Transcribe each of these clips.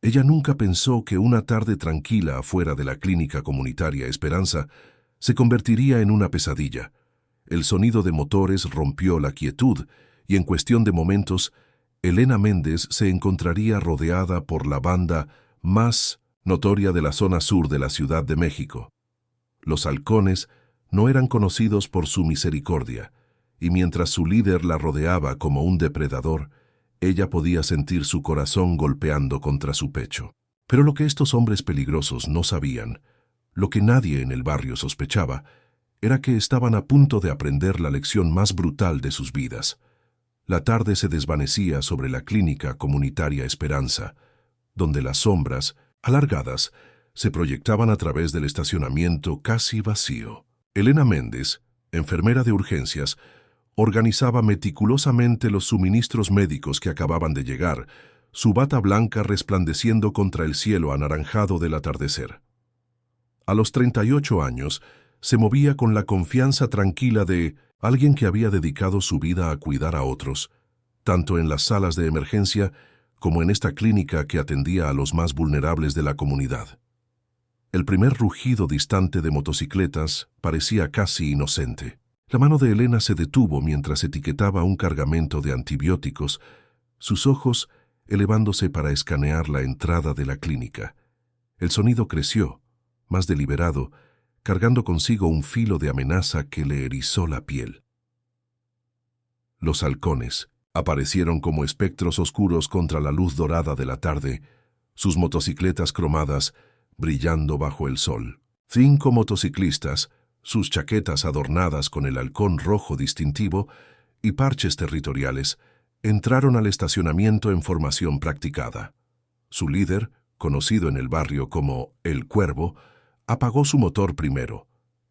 Ella nunca pensó que una tarde tranquila afuera de la clínica comunitaria Esperanza se convertiría en una pesadilla. El sonido de motores rompió la quietud y en cuestión de momentos, Elena Méndez se encontraría rodeada por la banda más notoria de la zona sur de la Ciudad de México. Los halcones no eran conocidos por su misericordia, y mientras su líder la rodeaba como un depredador, ella podía sentir su corazón golpeando contra su pecho. Pero lo que estos hombres peligrosos no sabían, lo que nadie en el barrio sospechaba, era que estaban a punto de aprender la lección más brutal de sus vidas. La tarde se desvanecía sobre la clínica comunitaria Esperanza, donde las sombras, alargadas, se proyectaban a través del estacionamiento casi vacío. Elena Méndez, enfermera de urgencias, organizaba meticulosamente los suministros médicos que acababan de llegar, su bata blanca resplandeciendo contra el cielo anaranjado del atardecer. A los 38 años, se movía con la confianza tranquila de alguien que había dedicado su vida a cuidar a otros, tanto en las salas de emergencia como en esta clínica que atendía a los más vulnerables de la comunidad. El primer rugido distante de motocicletas parecía casi inocente. La mano de Elena se detuvo mientras etiquetaba un cargamento de antibióticos, sus ojos elevándose para escanear la entrada de la clínica. El sonido creció, más deliberado, cargando consigo un filo de amenaza que le erizó la piel. Los halcones aparecieron como espectros oscuros contra la luz dorada de la tarde, sus motocicletas cromadas brillando bajo el sol. 5 motociclistas, sus chaquetas adornadas con el halcón rojo distintivo y parches territoriales, entraron al estacionamiento en formación practicada. Su líder, conocido en el barrio como El Cuervo, apagó su motor primero.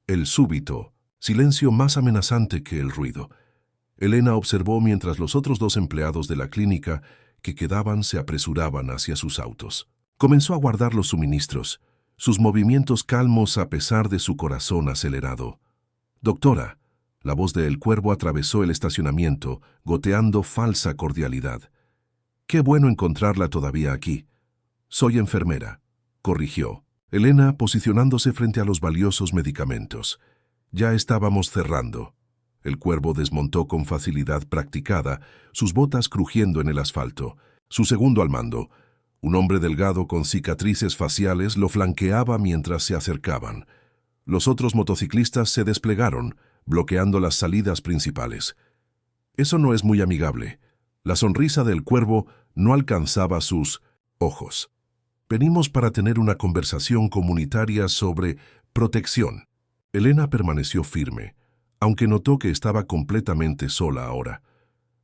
El súbito silencio más amenazante que el ruido. Elena observó mientras los otros 2 empleados de la clínica que quedaban se apresuraban hacia sus autos. Comenzó a guardar los suministros, sus movimientos calmos a pesar de su corazón acelerado. «Doctora», la voz de El Cuervo atravesó el estacionamiento, goteando falsa cordialidad. «Qué bueno encontrarla todavía aquí». «Soy enfermera», corrigió Elena, posicionándose frente a los valiosos medicamentos. «Ya estábamos cerrando». El Cuervo desmontó con facilidad practicada, sus botas crujiendo en el asfalto. Su segundo al mando, un hombre delgado con cicatrices faciales, lo flanqueaba mientras se acercaban. Los otros motociclistas se desplegaron, bloqueando las salidas principales. Eso no es muy amigable. La sonrisa del Cuervo no alcanzaba sus ojos. «Venimos para tener una conversación comunitaria sobre protección». Elena permaneció firme, aunque notó que estaba completamente sola ahora.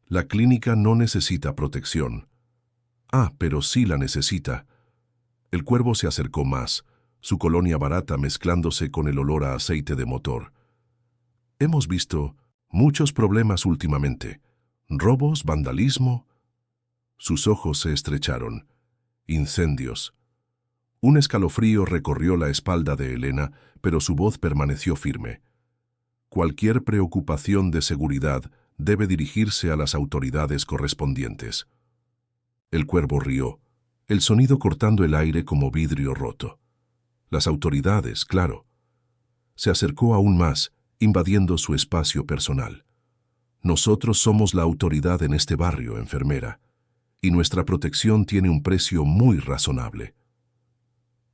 La clínica no necesita protección. «Ah, pero sí la necesita». El Cuervo se acercó más, su colonia barata mezclándose con el olor a aceite de motor. «Hemos visto muchos problemas últimamente. Robos, vandalismo». Sus ojos se estrecharon. «Incendios». Un escalofrío recorrió la espalda de Elena, pero su voz permaneció firme. «Cualquier preocupación de seguridad debe dirigirse a las autoridades correspondientes». El Cuervo rió, el sonido cortando el aire como vidrio roto. «Las autoridades, claro». Se acercó aún más, invadiendo su espacio personal. «Nosotros somos la autoridad en este barrio, enfermera, y nuestra protección tiene un precio muy razonable».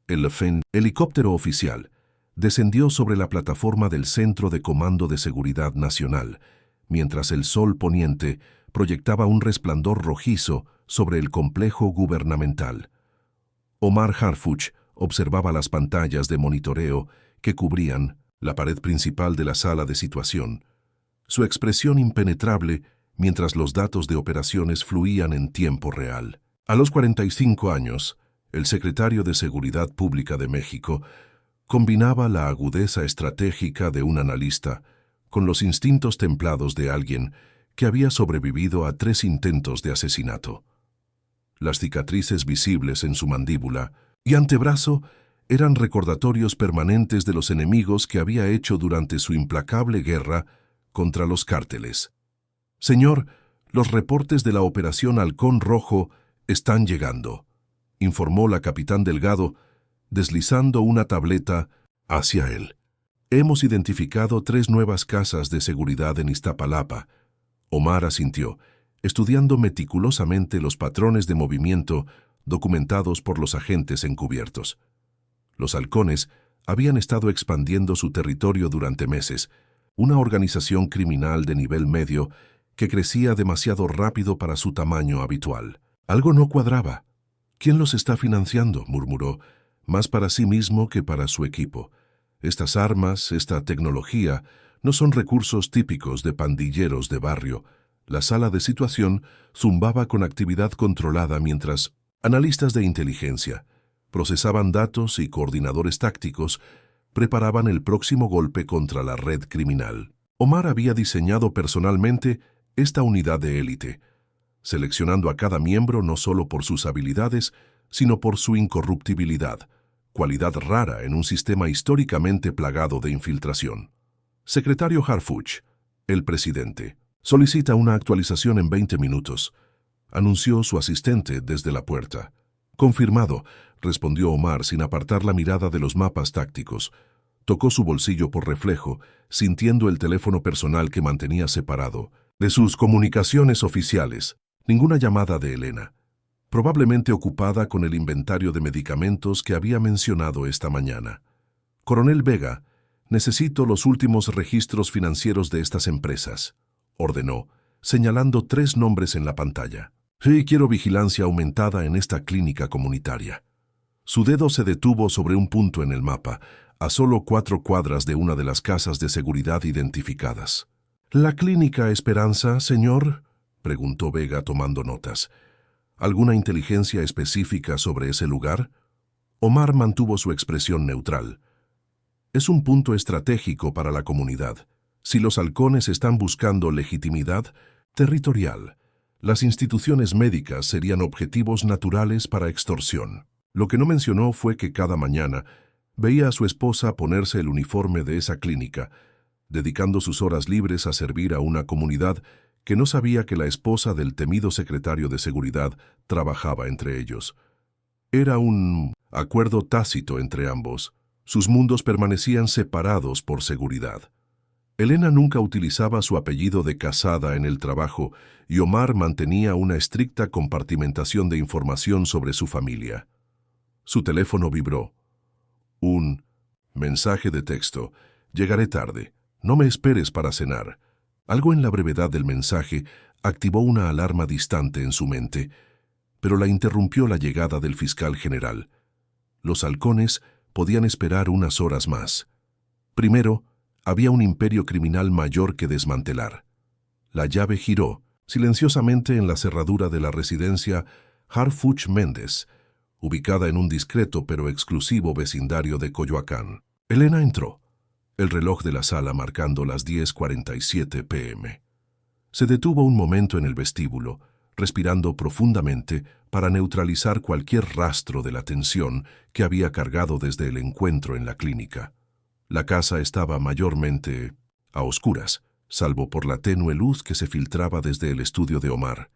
El helicóptero oficial descendió sobre la plataforma del Centro de Comando de Seguridad Nacional, mientras el sol poniente proyectaba un resplandor rojizo sobre el complejo gubernamental. Omar Harfuch observaba las pantallas de monitoreo que cubrían la pared principal de la sala de situación, su expresión impenetrable mientras los datos de operaciones fluían en tiempo real. A los 45 años, el secretario de Seguridad Pública de México combinaba la agudeza estratégica de un analista con los instintos templados de alguien que había sobrevivido a 3 intentos de asesinato. Las cicatrices visibles en su mandíbula y antebrazo eran recordatorios permanentes de los enemigos que había hecho durante su implacable guerra contra los cárteles. «Señor, los reportes de la Operación Halcón Rojo están llegando». informó la capitán Delgado, deslizando una tableta hacia él. Hemos identificado 3 nuevas casas de seguridad en Iztapalapa. Omar asintió, estudiando meticulosamente los patrones de movimiento documentados por los agentes encubiertos. Los halcones habían estado expandiendo su territorio durante meses, una organización criminal de nivel medio que crecía demasiado rápido para su tamaño habitual. Algo no cuadraba. ¿Quién los está financiando?, murmuró, más para sí mismo que para su equipo. Estas armas, esta tecnología, no son recursos típicos de pandilleros de barrio. La sala de situación zumbaba con actividad controlada mientras analistas de inteligencia procesaban datos y coordinadores tácticos preparaban el próximo golpe contra la red criminal. Omar había diseñado personalmente esta unidad de élite, seleccionando a cada miembro no solo por sus habilidades, sino por su incorruptibilidad, cualidad rara en un sistema históricamente plagado de infiltración. Secretario Harfuch, el presidente, solicita una actualización en 20 minutos, anunció su asistente desde la puerta. Confirmado, respondió Omar sin apartar la mirada de los mapas tácticos. Tocó su bolsillo por reflejo, sintiendo el teléfono personal que mantenía separado. De sus comunicaciones oficiales, ninguna llamada de Elena, probablemente ocupada con el inventario de medicamentos que había mencionado esta mañana. Coronel Vega, necesito los últimos registros financieros de estas empresas, ordenó, señalando 3 nombres en la pantalla. Sí, quiero vigilancia aumentada en esta clínica comunitaria. Su dedo se detuvo sobre un punto en el mapa, a solo 4 cuadras de una de las casas de seguridad identificadas. ¿La clínica Esperanza, señor?, preguntó Vega tomando notas. ¿Alguna inteligencia específica sobre ese lugar? Omar mantuvo su expresión neutral. Es un punto estratégico para la comunidad. Si los halcones están buscando legitimidad territorial, las instituciones médicas serían objetivos naturales para extorsión. Lo que no mencionó fue que cada mañana veía a su esposa ponerse el uniforme de esa clínica, dedicando sus horas libres a servir a una comunidad que no sabía que la esposa del temido secretario de Seguridad trabajaba entre ellos. Era un acuerdo tácito entre ambos. Sus mundos permanecían separados por seguridad. Elena nunca utilizaba su apellido de casada en el trabajo y Omar mantenía una estricta compartimentación de información sobre su familia. Su teléfono vibró. Un mensaje de texto. Llegaré tarde. No me esperes para cenar. Algo en la brevedad del mensaje activó una alarma distante en su mente, pero la interrumpió la llegada del fiscal general. Los halcones podían esperar unas horas más. Primero, había un imperio criminal mayor que desmantelar. La llave giró silenciosamente en la cerradura de la residencia Harfuch Méndez, ubicada en un discreto pero exclusivo vecindario de Coyoacán. Elena entró, el reloj de la sala marcando las 10:47 p.m. Se detuvo un momento en el vestíbulo, respirando profundamente para neutralizar cualquier rastro de la tensión que había cargado desde el encuentro en la clínica. La casa estaba mayormente a oscuras, salvo por la tenue luz que se filtraba desde el estudio de Omar.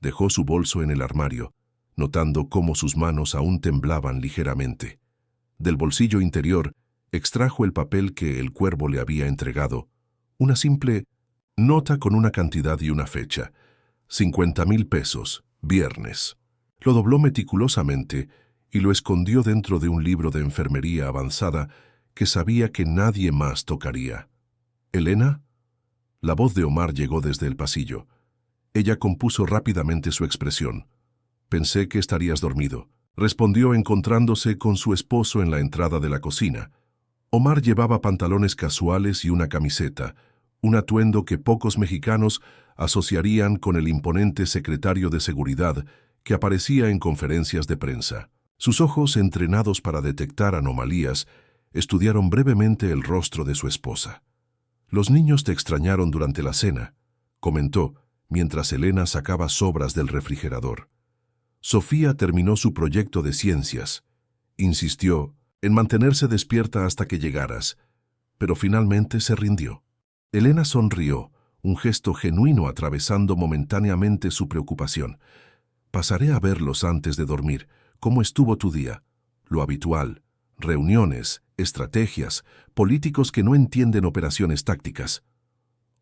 Dejó su bolso en el armario, notando cómo sus manos aún temblaban ligeramente. Del bolsillo interior extrajo el papel que el cuervo le había entregado, una simple nota con una cantidad y una fecha, 50,000 pesos, viernes. Lo dobló meticulosamente y lo escondió dentro de un libro de enfermería avanzada que sabía que nadie más tocaría. ¿Elena? La voz de Omar llegó desde el pasillo. Ella compuso rápidamente su expresión. Pensé que estarías dormido, respondió encontrándose con su esposo en la entrada de la cocina. Omar llevaba pantalones casuales y una camiseta, un atuendo que pocos mexicanos asociarían con el imponente secretario de Seguridad que aparecía en conferencias de prensa. Sus ojos, entrenados para detectar anomalías, estudiaron brevemente el rostro de su esposa. «Los niños te extrañaron durante la cena», comentó, mientras Elena sacaba sobras del refrigerador. Sofía terminó su proyecto de ciencias. Insistió en mantenerse despierta hasta que llegaras, pero finalmente se rindió. Elena sonrió, un gesto genuino atravesando momentáneamente su preocupación. «Pasaré a verlos antes de dormir», ¿Cómo estuvo tu día? Lo habitual. Reuniones, estrategias, políticos que no entienden operaciones tácticas.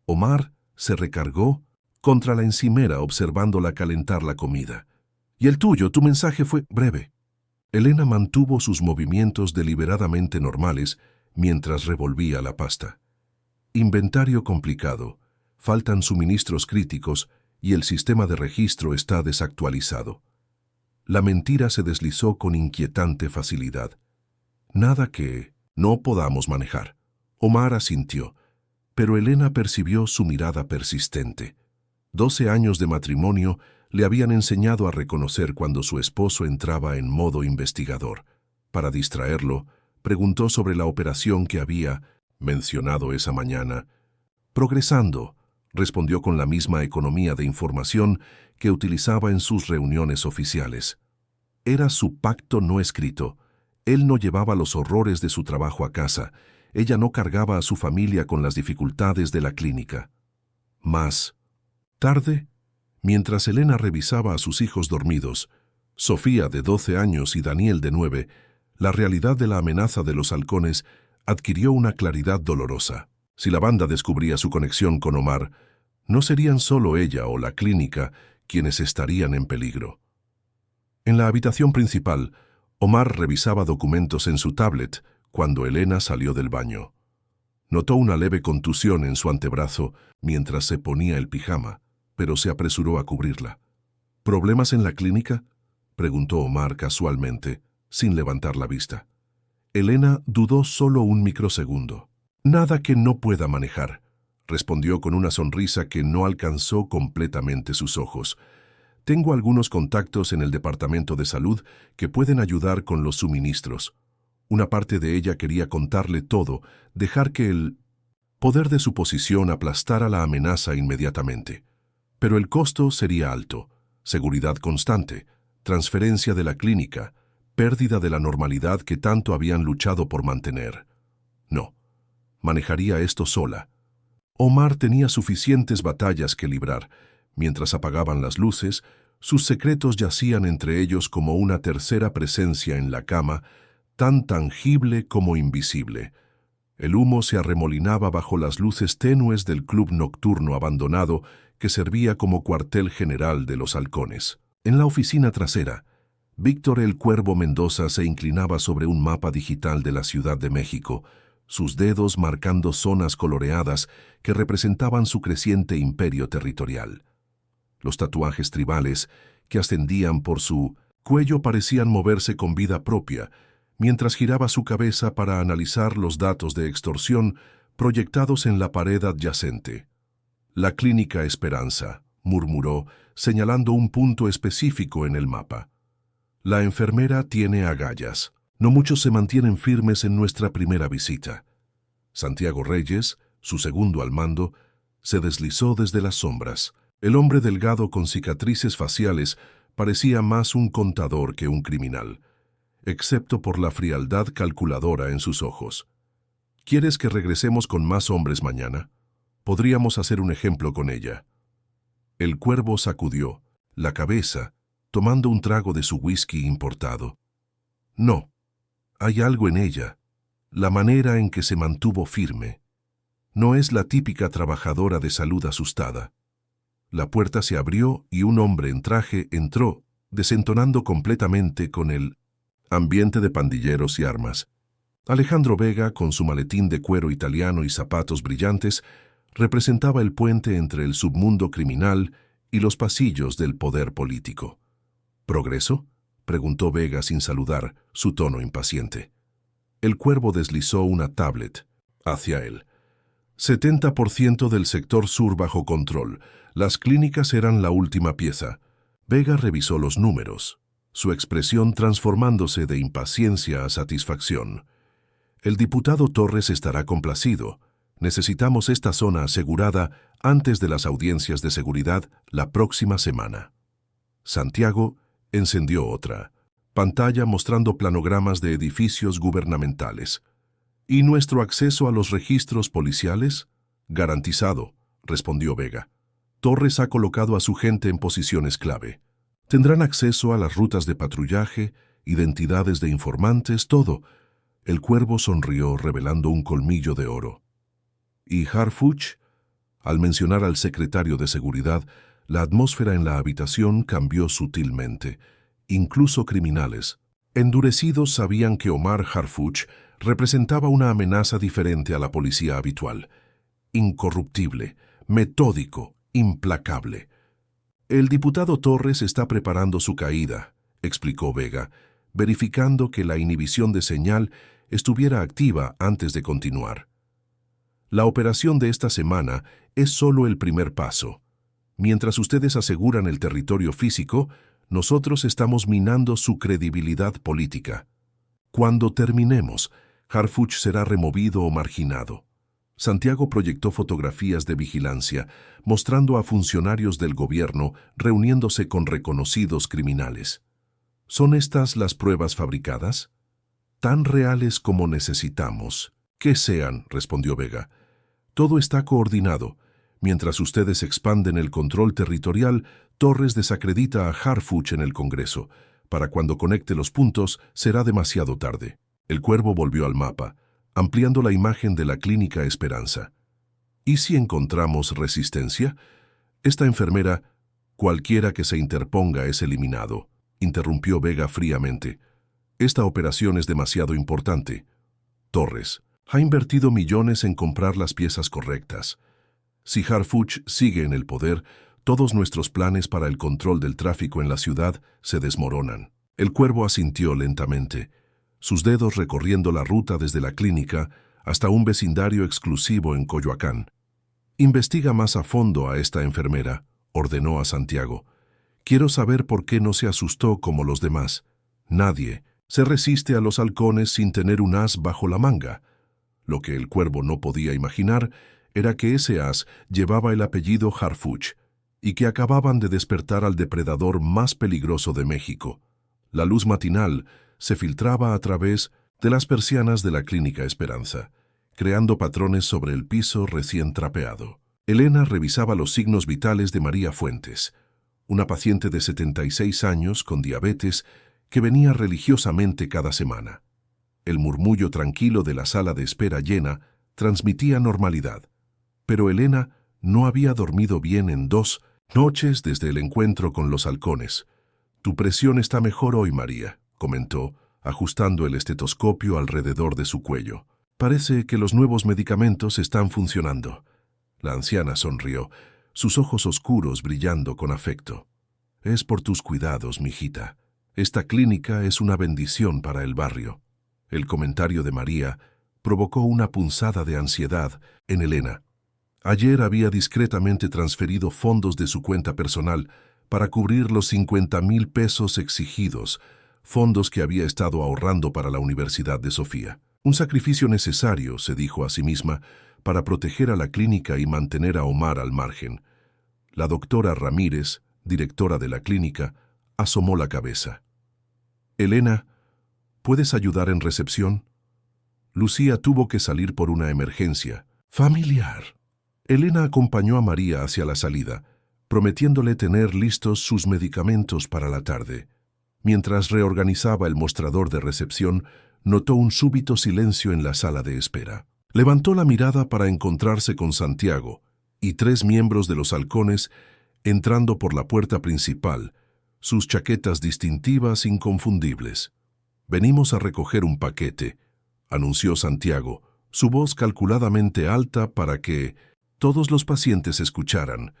Omar se recargó contra la encimera observándola calentar la comida. Y el tuyo, tu mensaje fue breve. Elena mantuvo sus movimientos deliberadamente normales mientras revolvía la pasta. Inventario complicado, faltan suministros críticos y el sistema de registro está desactualizado. La mentira se deslizó con inquietante facilidad. Nada que no podamos manejar. Omar asintió, pero Elena percibió su mirada persistente. 12 años de matrimonio le habían enseñado a reconocer cuando su esposo entraba en modo investigador. Para distraerlo, preguntó sobre la operación que había mencionado esa mañana. Progresando, respondió con la misma economía de información que utilizaba en sus reuniones oficiales. Era su pacto no escrito. Él no llevaba los horrores de su trabajo a casa. Ella no cargaba a su familia con las dificultades de la clínica. Más tarde, mientras Elena revisaba a sus hijos dormidos, Sofía de 12 años y Daniel de 9, la realidad de la amenaza de los halcones adquirió una claridad dolorosa. Si la banda descubría su conexión con Omar, no serían solo ella o la clínica quienes estarían en peligro. En la habitación principal, Omar revisaba documentos en su tablet cuando Elena salió del baño. Notó una leve contusión en su antebrazo mientras se ponía el pijama, pero se apresuró a cubrirla. ¿Problemas en la clínica?, preguntó Omar casualmente, sin levantar la vista. Elena dudó solo un microsegundo. Nada que no pueda manejar, respondió con una sonrisa que no alcanzó completamente sus ojos. Tengo algunos contactos en el departamento de salud que pueden ayudar con los suministros. Una parte de ella quería contarle todo, dejar que el poder de su posición aplastara la amenaza inmediatamente. Pero el costo sería alto: seguridad constante, transferencia de la clínica, pérdida de la normalidad que tanto habían luchado por mantener. No, manejaría esto sola. Omar tenía suficientes batallas que librar. Mientras apagaban las luces, sus secretos yacían entre ellos como una tercera presencia en la cama, tan tangible como invisible. El humo se arremolinaba bajo las luces tenues del club nocturno abandonado que servía como cuartel general de los halcones. En la oficina trasera, Víctor el Cuervo Mendoza se inclinaba sobre un mapa digital de la Ciudad de México, sus dedos marcando zonas coloreadas que representaban su creciente imperio territorial. Los tatuajes tribales que ascendían por su cuello parecían moverse con vida propia, mientras giraba su cabeza para analizar los datos de extorsión proyectados en la pared adyacente. La Clínica Esperanza, murmuró, señalando un punto específico en el mapa. La enfermera tiene agallas. No muchos se mantienen firmes en nuestra primera visita. Santiago Reyes, su segundo al mando, se deslizó desde las sombras. El hombre delgado con cicatrices faciales parecía más un contador que un criminal, excepto por la frialdad calculadora en sus ojos. ¿Quieres que regresemos con más hombres mañana? Podríamos hacer un ejemplo con ella. El Cuervo sacudió la cabeza, tomando un trago de su whisky importado. No, hay algo en ella, la manera en que se mantuvo firme. No es la típica trabajadora de salud asustada. La puerta se abrió y un hombre en traje entró, desentonando completamente con el ambiente de pandilleros y armas. Alejandro Vega, con su maletín de cuero italiano y zapatos brillantes, representaba el puente entre el submundo criminal y los pasillos del poder político. ¿Progreso?, preguntó Vega sin saludar, su tono impaciente. El Cuervo deslizó una tablet hacia él. 70% del sector sur bajo control. Las clínicas eran la última pieza. Vega revisó los números, su expresión transformándose de impaciencia a satisfacción. El diputado Torres estará complacido. Necesitamos esta zona asegurada antes de las audiencias de seguridad la próxima semana. Santiago encendió otra pantalla mostrando planogramas de edificios gubernamentales. ¿Y nuestro acceso a los registros policiales? Garantizado, respondió Vega. Torres ha colocado a su gente en posiciones clave. Tendrán acceso a las rutas de patrullaje identidades de informantes, todo. El cuervo sonrió revelando un colmillo de oro. ¿Y Harfuch? Al mencionar al secretario de seguridad, la atmósfera en la habitación cambió sutilmente. Incluso criminales, endurecidos, sabían que Omar Harfuch representaba una amenaza diferente a la policía habitual. Incorruptible, metódico, implacable. El diputado Torres está preparando su caída, explicó Vega, verificando que la inhibición de señal estuviera activa antes de continuar. La operación de esta semana es solo el primer paso. Mientras ustedes aseguran el territorio físico, nosotros estamos minando su credibilidad política. Cuando terminemos, Harfuch será removido o marginado. Santiago proyectó fotografías de vigilancia, mostrando a funcionarios del gobierno reuniéndose con reconocidos criminales. ¿Son estas las pruebas fabricadas? Tan reales como necesitamos. Que sean, respondió Vega. Todo está coordinado. Mientras ustedes expanden el control territorial, Torres desacredita a Harfuch en el Congreso. Para cuando conecte los puntos, será demasiado tarde. El cuervo volvió al mapa, ampliando la imagen de la Clínica Esperanza. ¿Y si encontramos resistencia? Esta enfermera, cualquiera que se interponga es eliminado, interrumpió Vega fríamente. Esta operación es demasiado importante. Torres ha invertido millones en comprar las piezas correctas. Si Harfuch sigue en el poder, todos nuestros planes para el control del tráfico en la ciudad se desmoronan. El cuervo asintió lentamente, sus dedos recorriendo la ruta desde la clínica hasta un vecindario exclusivo en Coyoacán. Investiga más a fondo a esta enfermera, ordenó a Santiago. Quiero saber por qué no se asustó como los demás. Nadie se resiste a los halcones sin tener un as bajo la manga. Lo que el cuervo no podía imaginar era que ese as llevaba el apellido Harfuch y que acababan de despertar al depredador más peligroso de México. La luz matinal se filtraba a través de las persianas de la Clínica Esperanza, creando patrones sobre el piso recién trapeado. Elena revisaba los signos vitales de María Fuentes, una paciente de 76 años con diabetes que venía religiosamente cada semana. El murmullo tranquilo de la sala de espera llena transmitía normalidad, pero Elena no había dormido bien en 2 noches desde el encuentro con los halcones. «Tu presión está mejor hoy, María», comentó, ajustando el estetoscopio alrededor de su cuello. «Parece que los nuevos medicamentos están funcionando». La anciana sonrió, sus ojos oscuros brillando con afecto. «Es por tus cuidados, mijita. Esta clínica es una bendición para el barrio». El comentario de María provocó una punzada de ansiedad en Elena. Ayer había discretamente transferido fondos de su cuenta personal para cubrir los 50,000 pesos exigidos, fondos que había estado ahorrando para la Universidad de Sofía. Un sacrificio necesario, se dijo a sí misma, para proteger a la clínica y mantener a Omar al margen. La doctora Ramírez, directora de la clínica, asomó la cabeza. «Elena, ¿puedes ayudar en recepción?» Lucía tuvo que salir por una emergencia familiar. Elena acompañó a María hacia la salida, prometiéndole tener listos sus medicamentos para la tarde. Mientras reorganizaba el mostrador de recepción, notó un súbito silencio en la sala de espera. Levantó la mirada para encontrarse con Santiago y 3 miembros de los halcones entrando por la puerta principal, sus chaquetas distintivas inconfundibles. «Venimos a recoger un paquete», anunció Santiago, su voz calculadamente alta para que todos los pacientes escucharan.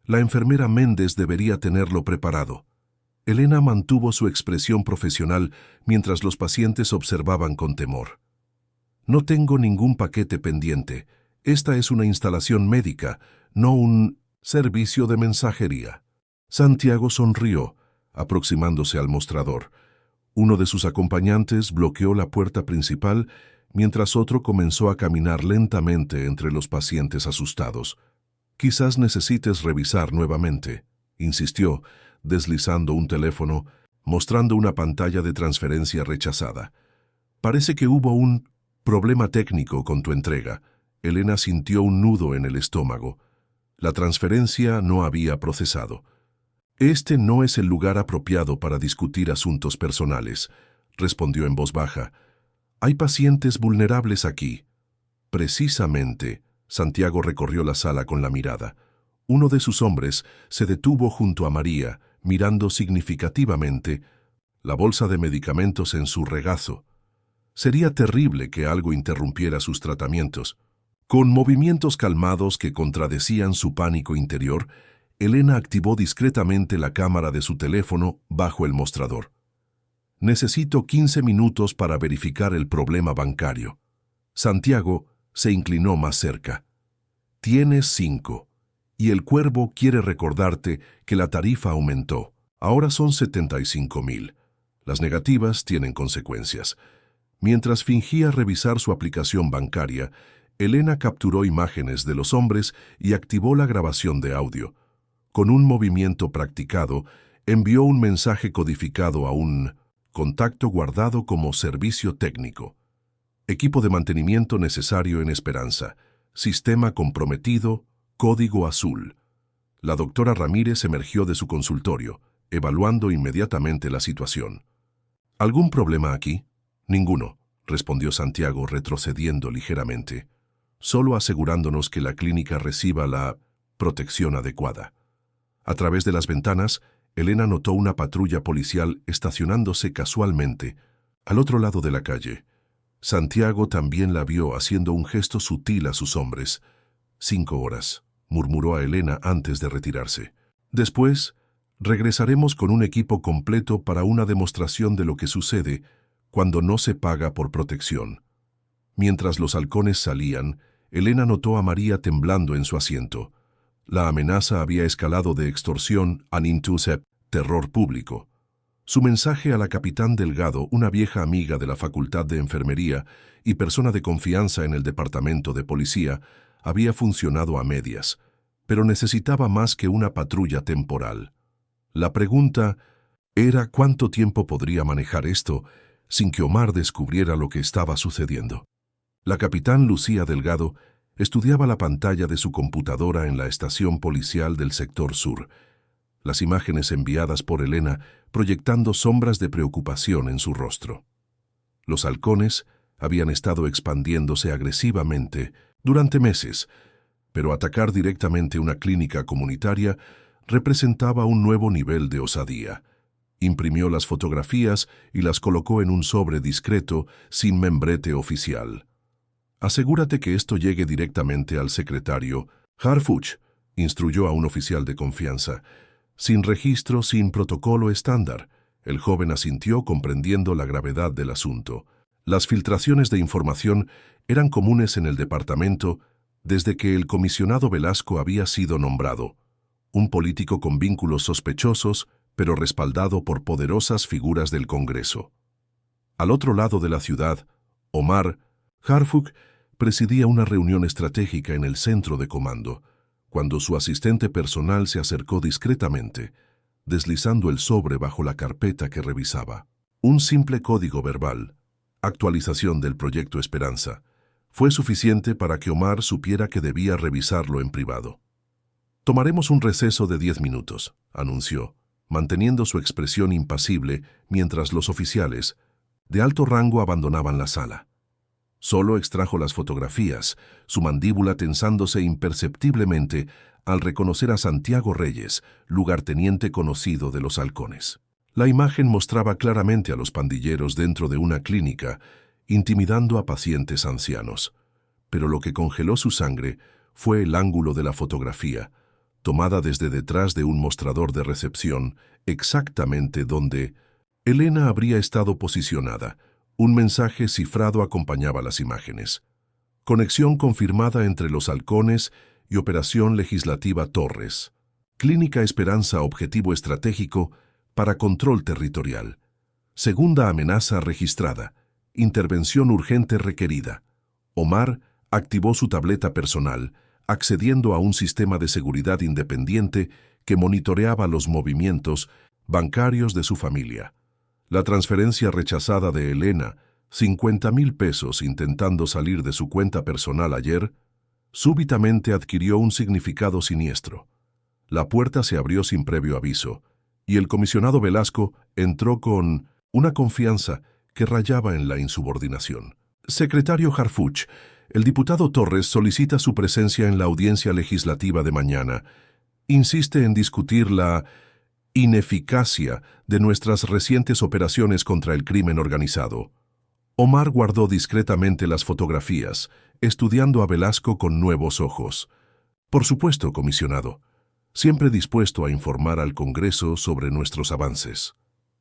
La enfermera Méndez debería tenerlo preparado. Elena mantuvo su expresión profesional mientras los pacientes observaban con temor. «No tengo ningún paquete pendiente. Esta es una instalación médica, no un servicio de mensajería». Santiago sonrió, aproximándose al mostrador. Uno de sus acompañantes bloqueó la puerta principal mientras otro comenzó a caminar lentamente entre los pacientes asustados. «Quizás necesites revisar nuevamente», insistió, deslizando un teléfono, mostrando una pantalla de transferencia rechazada. «Parece que hubo un problema técnico con tu entrega». Elena sintió un nudo en el estómago. La transferencia no había procesado. Este no es el lugar apropiado para discutir asuntos personales, respondió en voz baja. Hay pacientes vulnerables aquí. Precisamente, Santiago recorrió la sala con la mirada. Uno de sus hombres se detuvo junto a María, mirando significativamente la bolsa de medicamentos en su regazo. Sería terrible que algo interrumpiera sus tratamientos. Con movimientos calmados que contradecían su pánico interior, Elena activó discretamente la cámara de su teléfono bajo el mostrador. Necesito 15 minutos para verificar el problema bancario. Santiago se inclinó más cerca. Tienes 5. Y el Cuervo quiere recordarte que la tarifa aumentó. Ahora son 75.000. Las negativas tienen consecuencias. Mientras fingía revisar su aplicación bancaria, Elena capturó imágenes de los hombres y activó la grabación de audio. Con un movimiento practicado, envió un mensaje codificado a un contacto guardado como servicio técnico. Equipo de mantenimiento necesario en Esperanza. Sistema comprometido, código azul. La doctora Ramírez emergió de su consultorio, evaluando inmediatamente la situación. ¿Algún problema aquí? Ninguno, respondió Santiago retrocediendo ligeramente, solo asegurándonos que la clínica reciba la protección adecuada. A través de las ventanas, Elena notó una patrulla policial estacionándose casualmente al otro lado de la calle. Santiago también la vio haciendo un gesto sutil a sus hombres. 5 horas, murmuró a Elena antes de retirarse. Después, regresaremos con un equipo completo para una demostración de lo que sucede cuando no se paga por protección. Mientras los halcones salían, Elena notó a María temblando en su asiento. La amenaza había escalado de extorsión a terror público. Su mensaje a la capitán Delgado, una vieja amiga de la Facultad de Enfermería y persona de confianza en el departamento de policía, había funcionado a medias, pero necesitaba más que una patrulla temporal. La pregunta era cuánto tiempo podría manejar esto sin que Omar descubriera lo que estaba sucediendo. La capitán Lucía Delgado estudiaba la pantalla de su computadora en la estación policial del sector sur, las imágenes enviadas por Elena proyectando sombras de preocupación en su rostro. Los halcones habían estado expandiéndose agresivamente durante meses, pero atacar directamente una clínica comunitaria representaba un nuevo nivel de osadía. Imprimió las fotografías y las colocó en un sobre discreto sin membrete oficial. «Asegúrate que esto llegue directamente al secretario Harfuch», instruyó a un oficial de confianza. «Sin registro, sin protocolo estándar». El joven asintió comprendiendo la gravedad del asunto. Las filtraciones de información eran comunes en el departamento desde que el comisionado Velasco había sido nombrado. Un político con vínculos sospechosos, pero respaldado por poderosas figuras del Congreso. Al otro lado de la ciudad, Omar Harfuch presidía una reunión estratégica en el centro de comando, cuando su asistente personal se acercó discretamente, deslizando el sobre bajo la carpeta que revisaba. Un simple código verbal, actualización del proyecto Esperanza, fue suficiente para que Omar supiera que debía revisarlo en privado. «Tomaremos un receso de 10 minutos», anunció, manteniendo su expresión impasible mientras los oficiales de alto rango abandonaban la sala. Solo extrajo las fotografías, su mandíbula tensándose imperceptiblemente al reconocer a Santiago Reyes, lugarteniente conocido de los halcones. La imagen mostraba claramente a los pandilleros dentro de una clínica, intimidando a pacientes ancianos. Pero lo que congeló su sangre fue el ángulo de la fotografía, tomada desde detrás de un mostrador de recepción, exactamente donde Elena habría estado posicionada. Un mensaje cifrado acompañaba las imágenes. Conexión confirmada entre los halcones y Operación Legislativa Torres. Clínica Esperanza, objetivo estratégico para control territorial. Segunda amenaza registrada. Intervención urgente requerida. Omar activó su tableta personal, accediendo a un sistema de seguridad independiente que monitoreaba los movimientos bancarios de su familia. La transferencia rechazada de Elena, 50,000 pesos intentando salir de su cuenta personal ayer, súbitamente adquirió un significado siniestro. La puerta se abrió sin previo aviso, y el comisionado Velasco entró con una confianza que rayaba en la insubordinación. Secretario Harfuch, el diputado Torres solicita su presencia en la audiencia legislativa de mañana. Insiste en discutir la ineficacia de nuestras recientes operaciones contra el crimen organizado. Omar guardó discretamente las fotografías, estudiando a Velasco con nuevos ojos. Por supuesto, comisionado. Siempre dispuesto a informar al Congreso sobre nuestros avances.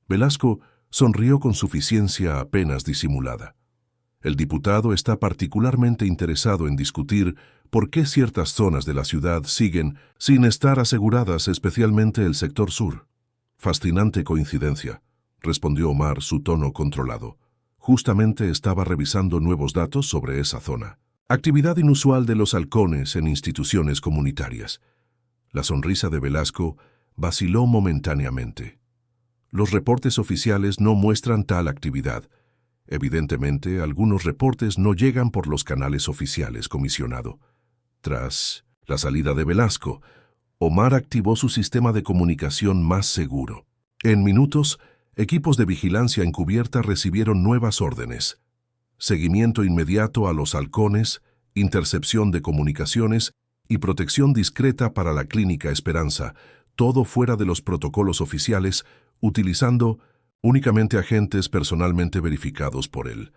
Velasco sonrió con suficiencia apenas disimulada. El diputado está particularmente interesado en discutir por qué ciertas zonas de la ciudad siguen sin estar aseguradas, especialmente el sector sur. Fascinante coincidencia, respondió Omar, su tono controlado. Justamente estaba revisando nuevos datos sobre esa zona. Actividad inusual de los halcones en instituciones comunitarias. La sonrisa de Velasco vaciló momentáneamente. Los reportes oficiales no muestran tal actividad. Evidentemente, algunos reportes no llegan por los canales oficiales, comisionado. Tras la salida de Velasco, Omar activó su sistema de comunicación más seguro. En minutos, equipos de vigilancia encubierta recibieron nuevas órdenes. Seguimiento inmediato a los halcones, intercepción de comunicaciones y protección discreta para la Clínica Esperanza, todo fuera de los protocolos oficiales, utilizando únicamente agentes personalmente verificados por él.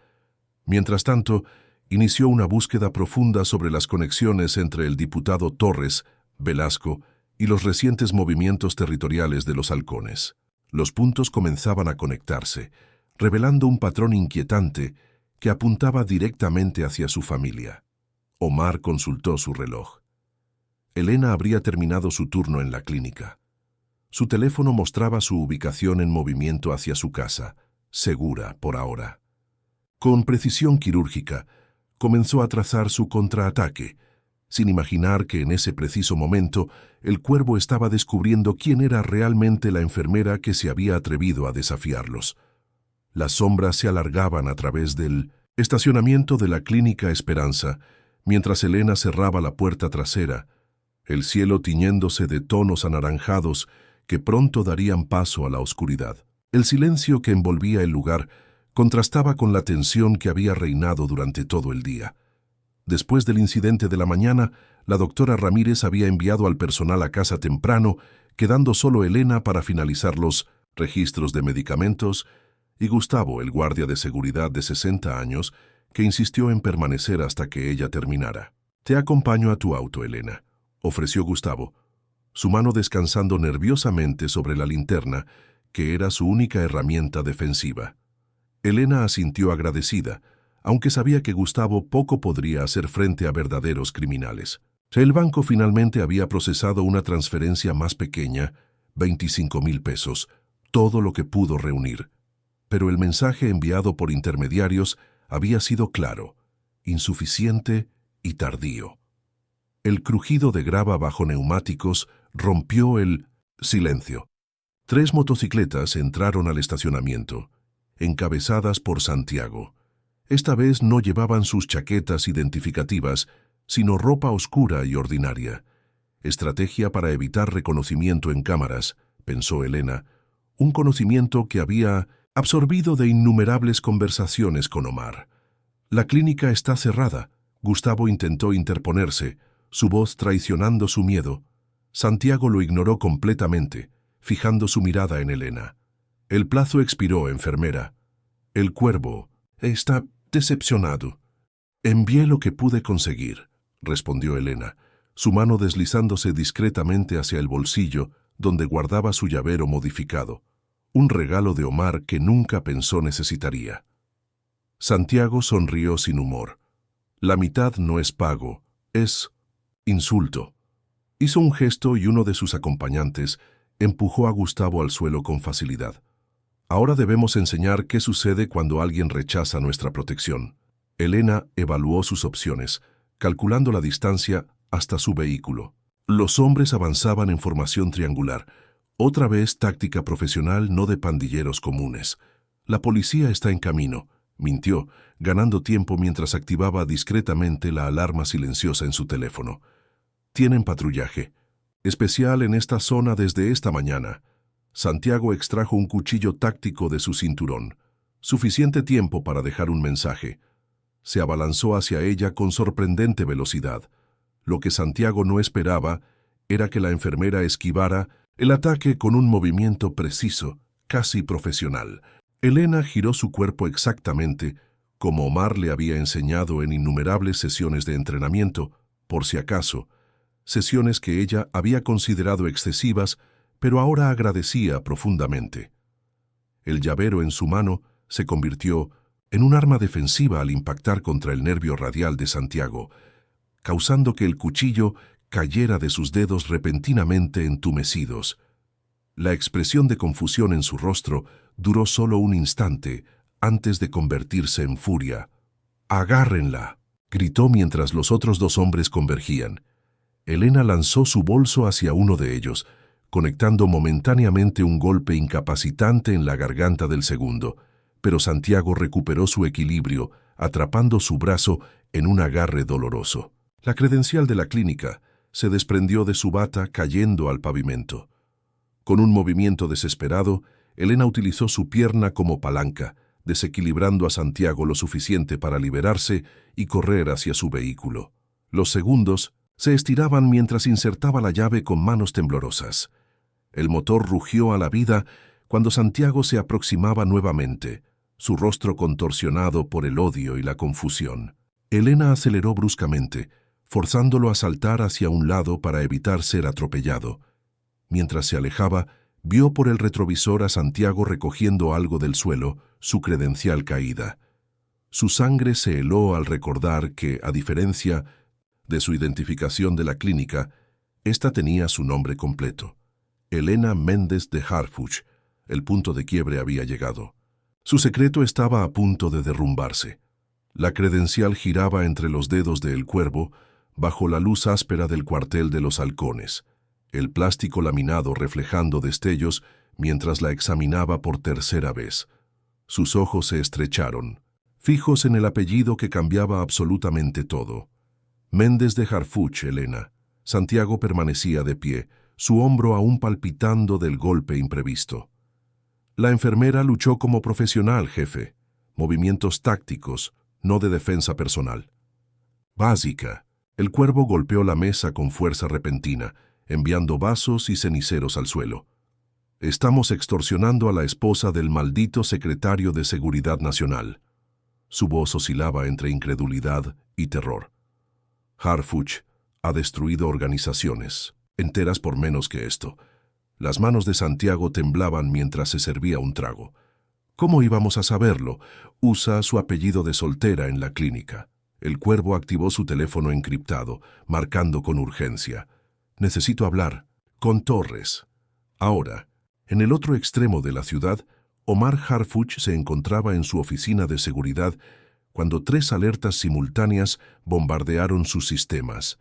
Mientras tanto, inició una búsqueda profunda sobre las conexiones entre el diputado Torres, Velasco y los recientes movimientos territoriales de los halcones. Los puntos comenzaban a conectarse, revelando un patrón inquietante que apuntaba directamente hacia su familia. Omar consultó su reloj. Elena habría terminado su turno en la clínica. Su teléfono mostraba su ubicación en movimiento hacia su casa, segura por ahora. Con precisión quirúrgica, comenzó a trazar su contraataque, sin imaginar que en ese preciso momento el cuervo estaba descubriendo quién era realmente la enfermera que se había atrevido a desafiarlos. Las sombras se alargaban a través del estacionamiento de la Clínica Esperanza, mientras Elena cerraba la puerta trasera, el cielo tiñéndose de tonos anaranjados que pronto darían paso a la oscuridad. El silencio que envolvía el lugar contrastaba con la tensión que había reinado durante todo el día. Después del incidente de la mañana, la doctora Ramírez había enviado al personal a casa temprano, quedando solo Elena para finalizar los registros de medicamentos, y Gustavo, el guardia de seguridad de 60 años, que insistió en permanecer hasta que ella terminara. «Te acompaño a tu auto, Elena», ofreció Gustavo, su mano descansando nerviosamente sobre la linterna, que era su única herramienta defensiva. Elena asintió agradecida, aunque sabía que Gustavo poco podría hacer frente a verdaderos criminales. El banco finalmente había procesado una transferencia más pequeña, 25,000 pesos, todo lo que pudo reunir. Pero el mensaje enviado por intermediarios había sido claro, insuficiente y tardío. El crujido de grava bajo neumáticos rompió el silencio. 3 motocicletas entraron al estacionamiento, encabezadas por Santiago. Esta vez no llevaban sus chaquetas identificativas, sino ropa oscura y ordinaria. Estrategia para evitar reconocimiento en cámaras, pensó Elena, un conocimiento que había absorbido de innumerables conversaciones con Omar. «La clínica está cerrada», Gustavo intentó interponerse, su voz traicionando su miedo. Santiago lo ignoró completamente, fijando su mirada en Elena. «El plazo expiró, enfermera. El cuervo está decepcionado». «Envié lo que pude conseguir», respondió Elena, su mano deslizándose discretamente hacia el bolsillo donde guardaba su llavero modificado, un regalo de Omar que nunca pensó necesitaría. Santiago sonrió sin humor. «La mitad no es pago, es insulto». Hizo un gesto y uno de sus acompañantes empujó a Gustavo al suelo con facilidad. «Ahora debemos enseñar qué sucede cuando alguien rechaza nuestra protección». Elena evaluó sus opciones, calculando la distancia hasta su vehículo. Los hombres avanzaban en formación triangular, otra vez táctica profesional, no de pandilleros comunes. «La policía está en camino», mintió, ganando tiempo mientras activaba discretamente la alarma silenciosa en su teléfono. «Tienen patrullaje. Especial en esta zona desde esta mañana. Santiago extrajo un cuchillo táctico de su cinturón. Suficiente tiempo para dejar un mensaje. Se abalanzó hacia ella con sorprendente velocidad. Lo que Santiago no esperaba era que la enfermera esquivara el ataque con un movimiento preciso, casi profesional. Elena giró su cuerpo exactamente como Omar le había enseñado en innumerables sesiones de entrenamiento, por si acaso, sesiones que ella había considerado excesivas, pero ahora agradecía profundamente. El llavero en su mano se convirtió en un arma defensiva al impactar contra el nervio radial de Santiago, causando que el cuchillo cayera de sus dedos repentinamente entumecidos. La expresión de confusión en su rostro duró solo un instante antes de convertirse en furia. «¡Agárrenla!», gritó mientras los otros dos hombres convergían. Elena lanzó su bolso hacia uno de ellos, conectando momentáneamente un golpe incapacitante en la garganta del segundo, pero Santiago recuperó su equilibrio, atrapando su brazo en un agarre doloroso. La credencial de la clínica se desprendió de su bata cayendo al pavimento. Con un movimiento desesperado, Elena utilizó su pierna como palanca, desequilibrando a Santiago lo suficiente para liberarse y correr hacia su vehículo. Los segundos se estiraban mientras insertaba la llave con manos temblorosas. El motor rugió a la vida cuando Santiago se aproximaba nuevamente, su rostro contorsionado por el odio y la confusión. Elena aceleró bruscamente, forzándolo a saltar hacia un lado para evitar ser atropellado. Mientras se alejaba, vio por el retrovisor a Santiago recogiendo algo del suelo, su credencial caída. Su sangre se heló al recordar que, a diferencia de su identificación de la clínica, ésta tenía su nombre completo. Elena Méndez de Harfuch. El punto de quiebre había llegado. Su secreto estaba a punto de derrumbarse. La credencial giraba entre los dedos del cuervo, bajo la luz áspera del cuartel de los halcones, el plástico laminado reflejando destellos mientras la examinaba por tercera vez. Sus ojos se estrecharon, fijos en el apellido que cambiaba absolutamente todo. Méndez de Harfuch, Elena. Santiago permanecía de pie, su hombro aún palpitando del golpe imprevisto. La enfermera luchó como profesional, jefe. Movimientos tácticos, no de defensa personal. Básica. El cuervo golpeó la mesa con fuerza repentina, enviando vasos y ceniceros al suelo. Estamos extorsionando a la esposa del maldito secretario de Seguridad Nacional. Su voz oscilaba entre incredulidad y terror. Harfuch ha destruido organizaciones, enteras por menos que esto. Las manos de Santiago temblaban mientras se servía un trago. ¿Cómo íbamos a saberlo? Usa su apellido de soltera en la clínica. El cuervo activó su teléfono encriptado, marcando con urgencia. Necesito hablar con Torres. Ahora, en el otro extremo de la ciudad, Omar Harfuch se encontraba en su oficina de seguridad cuando 3 alertas simultáneas bombardearon sus sistemas.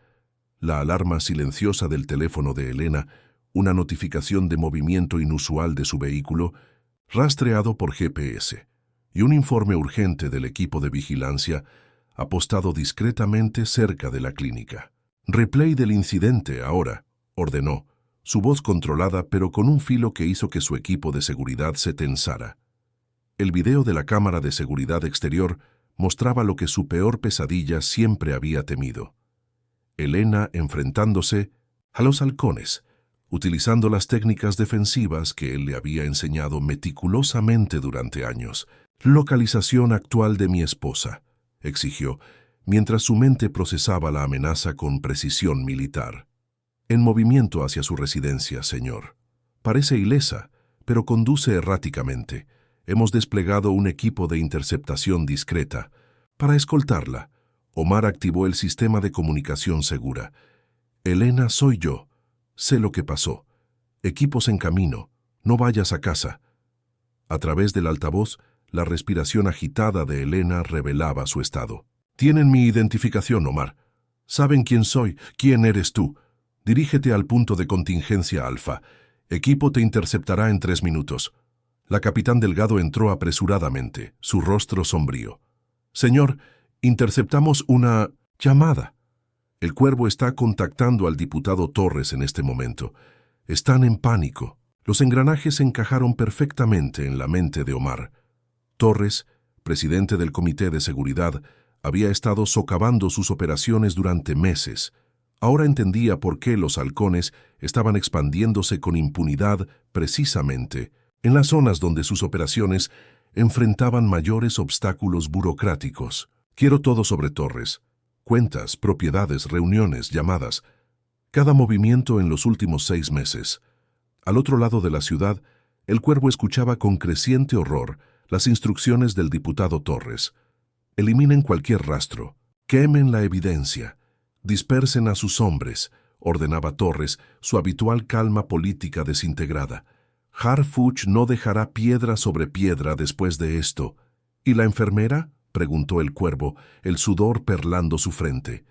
La alarma silenciosa del teléfono de Elena, una notificación de movimiento inusual de su vehículo, rastreado por GPS, y un informe urgente del equipo de vigilancia, apostado discretamente cerca de la clínica. «Replay del incidente ahora», ordenó, su voz controlada pero con un filo que hizo que su equipo de seguridad se tensara. El video de la cámara de seguridad exterior mostraba lo que su peor pesadilla siempre había temido. Elena enfrentándose a los halcones, utilizando las técnicas defensivas que él le había enseñado meticulosamente durante años. «Localización actual de mi esposa», exigió, mientras su mente procesaba la amenaza con precisión militar. «En movimiento hacia su residencia, señor. Parece ilesa, pero conduce erráticamente. Hemos desplegado un equipo de interceptación discreta. Para escoltarla, Omar activó el sistema de comunicación segura. Elena, soy yo. Sé lo que pasó. Equipos en camino. No vayas a casa». A través del altavoz, la respiración agitada de Elena revelaba su estado. «Tienen mi identificación, Omar. Saben quién soy, quién eres tú. Dirígete al punto de contingencia Alfa. Equipo te interceptará en 3 minutos». La capitán Delgado entró apresuradamente, su rostro sombrío. «Señor, interceptamos una llamada». El Cuervo está contactando al diputado Torres en este momento. Están en pánico. Los engranajes encajaron perfectamente en la mente de Omar. Torres, presidente del Comité de Seguridad, había estado socavando sus operaciones durante meses. Ahora entendía por qué los halcones estaban expandiéndose con impunidad precisamente en las zonas donde sus operaciones enfrentaban mayores obstáculos burocráticos. Quiero todo sobre Torres. Cuentas, propiedades, reuniones, llamadas. Cada movimiento en los últimos 6 meses. Al otro lado de la ciudad, el Cuervo escuchaba con creciente horror las instrucciones del diputado Torres. Eliminen cualquier rastro. Quemen la evidencia. Dispersen a sus hombres, ordenaba Torres, su habitual calma política desintegrada. Harfuch no dejará piedra sobre piedra después de esto. ¿Y la enfermera?, preguntó el Cuervo, el sudor perlando su frente.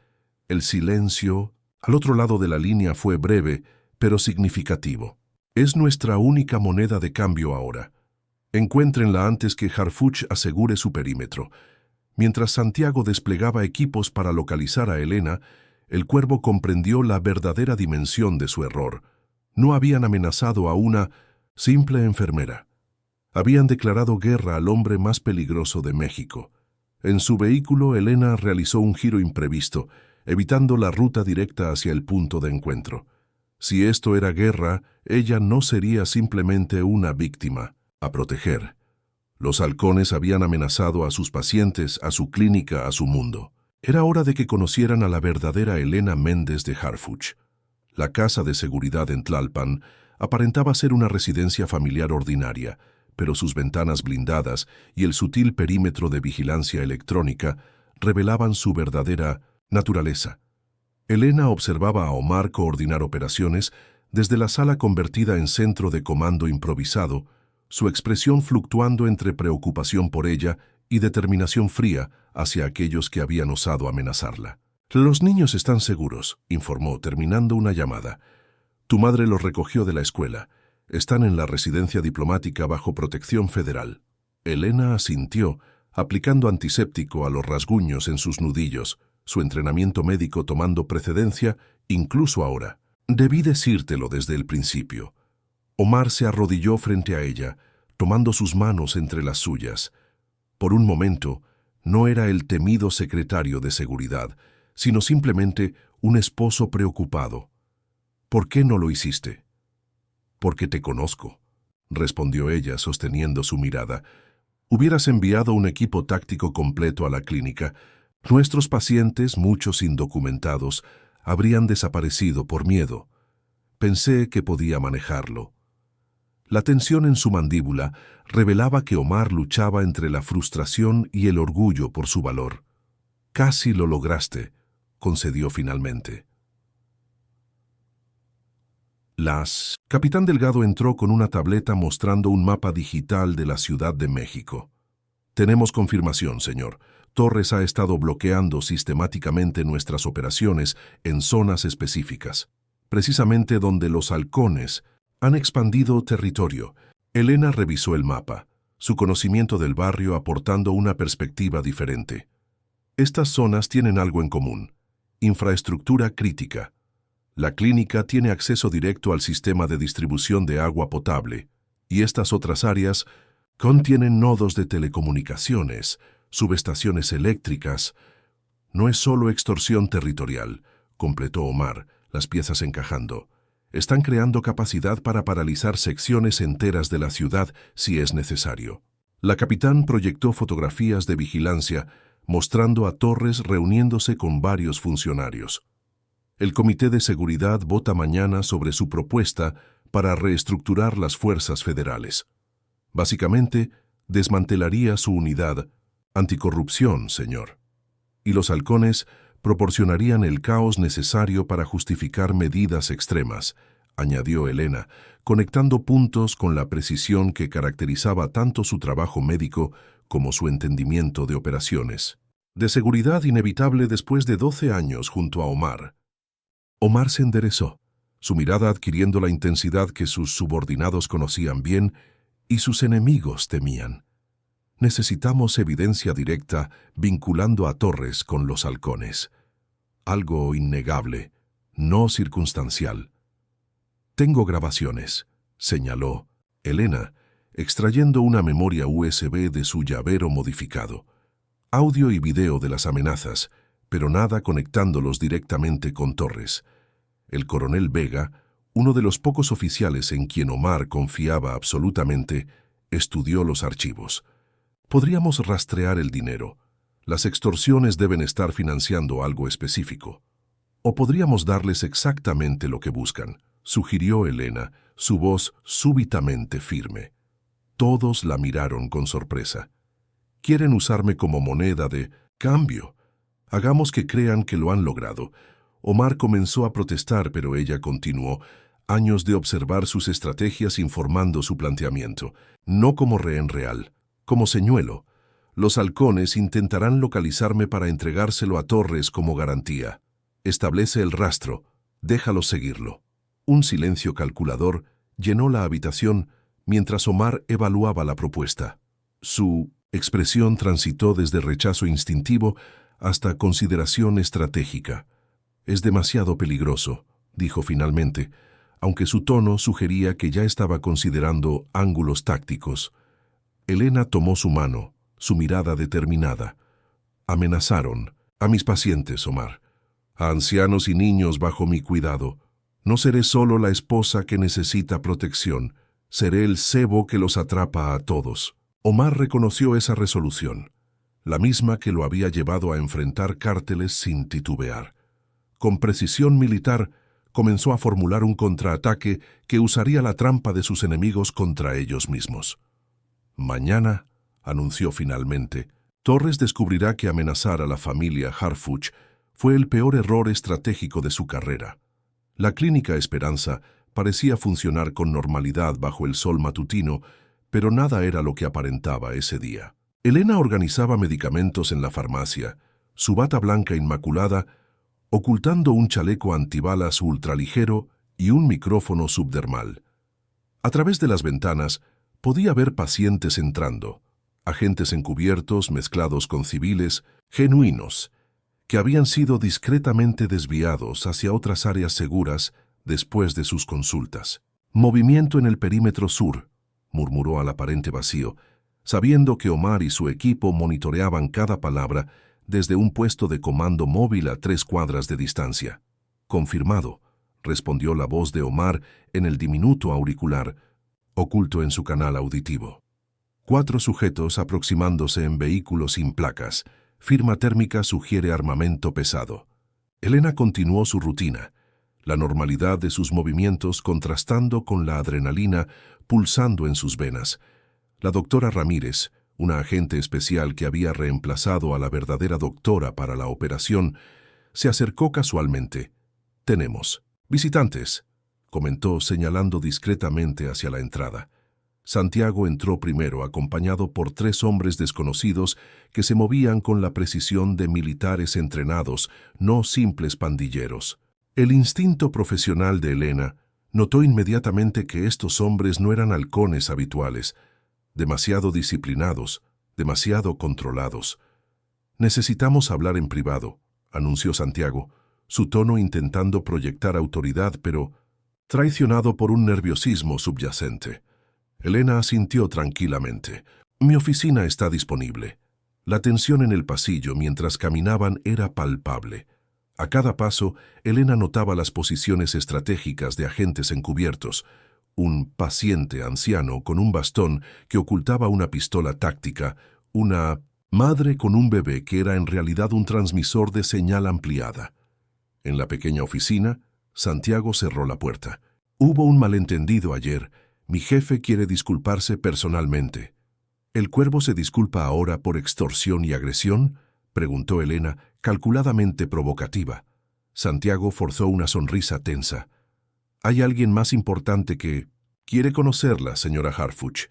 El silencio al otro lado de la línea fue breve, pero significativo. Es nuestra única moneda de cambio ahora. Encuéntrenla antes que Harfuch asegure su perímetro. Mientras Santiago desplegaba equipos para localizar a Elena, el Cuervo comprendió la verdadera dimensión de su error. No habían amenazado a una simple enfermera. Habían declarado guerra al hombre más peligroso de México. En su vehículo, Elena realizó un giro imprevisto, evitando la ruta directa hacia el punto de encuentro. Si esto era guerra, ella no sería simplemente una víctima a proteger. Los halcones habían amenazado a sus pacientes, a su clínica, a su mundo. Era hora de que conocieran a la verdadera Elena Méndez de Harfuch. La casa de seguridad en Tlalpan aparentaba ser una residencia familiar ordinaria, pero sus ventanas blindadas y el sutil perímetro de vigilancia electrónica revelaban su verdadera naturaleza. Elena observaba a Omar coordinar operaciones desde la sala convertida en centro de comando improvisado, su expresión fluctuando entre preocupación por ella y determinación fría hacia aquellos que habían osado amenazarla. «Los niños están seguros», informó, terminando una llamada. «Tu madre los recogió de la escuela. Están en la residencia diplomática bajo protección federal». Elena asintió, aplicando antiséptico a los rasguños en sus nudillos, su entrenamiento médico tomando precedencia incluso ahora. «Debí decírtelo desde el principio». Omar se arrodilló frente a ella, tomando sus manos entre las suyas. Por un momento, no era el temido secretario de seguridad, sino simplemente un esposo preocupado. «¿Por qué no lo hiciste?» «Porque te conozco», respondió ella sosteniendo su mirada. «Hubieras enviado un equipo táctico completo a la clínica. Nuestros pacientes, muchos indocumentados, habrían desaparecido por miedo. Pensé que podía manejarlo». La tensión en su mandíbula revelaba que Omar luchaba entre la frustración y el orgullo por su valor. «Casi lo lograste», concedió finalmente. Capitán Delgado entró con una tableta mostrando un mapa digital de la Ciudad de México. «Tenemos confirmación, señor. Torres ha estado bloqueando sistemáticamente nuestras operaciones en zonas específicas, precisamente donde los halcones han expandido territorio». Elena revisó el mapa, su conocimiento del barrio aportando una perspectiva diferente. Estas zonas tienen algo en común: infraestructura crítica. La clínica tiene acceso directo al sistema de distribución de agua potable, y estas otras áreas contienen nodos de telecomunicaciones, subestaciones eléctricas. «No es solo extorsión territorial», completó Omar, las piezas encajando. «Están creando capacidad para paralizar secciones enteras de la ciudad si es necesario». La capitán proyectó fotografías de vigilancia mostrando a Torres reuniéndose con varios funcionarios. El Comité de Seguridad vota mañana sobre su propuesta para reestructurar las fuerzas federales. Básicamente, desmantelaría su unidad anticorrupción, señor. Y los halcones proporcionarían el caos necesario para justificar medidas extremas, añadió Elena, conectando puntos con la precisión que caracterizaba tanto su trabajo médico como su entendimiento de operaciones. De seguridad inevitable después de 12 años junto a Omar. Omar se enderezó, su mirada adquiriendo la intensidad que sus subordinados conocían bien y sus enemigos temían. «Necesitamos evidencia directa vinculando a Torres con los halcones». algo innegable, no circunstancial. «Tengo grabaciones», señaló Elena, extrayendo una memoria USB de su llavero modificado. Audio y video de las amenazas, pero nada conectándolos directamente con Torres. El coronel Vega, uno de los pocos oficiales en quien Omar confiaba absolutamente, estudió los archivos. «Podríamos rastrear el dinero. Las extorsiones deben estar financiando algo específico. O podríamos darles exactamente lo que buscan», sugirió Elena, su voz súbitamente firme. Todos la miraron con sorpresa. «Quieren usarme como moneda de cambio. Hagamos que crean que lo han logrado». Omar comenzó a protestar, pero ella continuó. Años de observar sus estrategias informando su planteamiento. No como rehén real, como señuelo. Los halcones intentarán localizarme para entregárselo a Torres como garantía. Establece el rastro. Déjalos seguirlo. Un silencio calculador llenó la habitación mientras Omar evaluaba la propuesta. Su expresión transitó desde rechazo instintivo hasta consideración estratégica. «Es demasiado peligroso», dijo finalmente, aunque su tono sugería que ya estaba considerando ángulos tácticos. Elena tomó su mano, su mirada determinada. «Amenazaron a mis pacientes, Omar, a ancianos y niños bajo mi cuidado. No seré solo la esposa que necesita protección, seré el cebo que los atrapa a todos». Omar reconoció esa resolución, la misma que lo había llevado a enfrentar cárteles sin titubear. Con precisión militar, comenzó a formular un contraataque que usaría la trampa de sus enemigos contra ellos mismos. «Mañana», anunció finalmente, «Torres descubrirá que amenazar a la familia Harfuch fue el peor error estratégico de su carrera». La clínica Esperanza parecía funcionar con normalidad bajo el sol matutino, pero nada era lo que aparentaba ese día. Elena organizaba medicamentos en la farmacia, su bata blanca inmaculada, ocultando un chaleco antibalas ultraligero y un micrófono subdermal. A través de las ventanas podía ver pacientes entrando, agentes encubiertos mezclados con civiles, genuinos, que habían sido discretamente desviados hacia otras áreas seguras después de sus consultas. «Movimiento en el perímetro sur», murmuró al aparente vacío, sabiendo que Omar y su equipo monitoreaban cada palabra desde un puesto de comando móvil a 3 cuadras de distancia. «Confirmado», respondió la voz de Omar en el diminuto auricular, oculto en su canal auditivo. 4 sujetos aproximándose en vehículos sin placas. Firma térmica sugiere armamento pesado. Elena continuó su rutina, la normalidad de sus movimientos contrastando con la adrenalina pulsando en sus venas. La doctora Ramírez, una agente especial que había reemplazado a la verdadera doctora para la operación, se acercó casualmente. «Tenemos visitantes», comentó señalando discretamente hacia la entrada. Santiago entró primero, acompañado por 3 hombres desconocidos que se movían con la precisión de militares entrenados, no simples pandilleros. El instinto profesional de Elena notó inmediatamente que estos hombres no eran halcones habituales, demasiado disciplinados, demasiado controlados. «Necesitamos hablar en privado», anunció Santiago, su tono intentando proyectar autoridad, pero traicionado por un nerviosismo subyacente. Elena asintió tranquilamente. «Mi oficina está disponible». La tensión en el pasillo mientras caminaban era palpable. A cada paso, Elena notaba las posiciones estratégicas de agentes encubiertos. Un paciente anciano con un bastón que ocultaba una pistola táctica, una madre con un bebé que era en realidad un transmisor de señal ampliada. En la pequeña oficina, Santiago cerró la puerta. «Hubo un malentendido ayer. Mi jefe quiere disculparse personalmente». «¿El cuervo se disculpa ahora por extorsión y agresión?», preguntó Elena, calculadamente provocativa. Santiago forzó una sonrisa tensa. «Hay alguien más importante que quiere conocerla, señora Harfuch».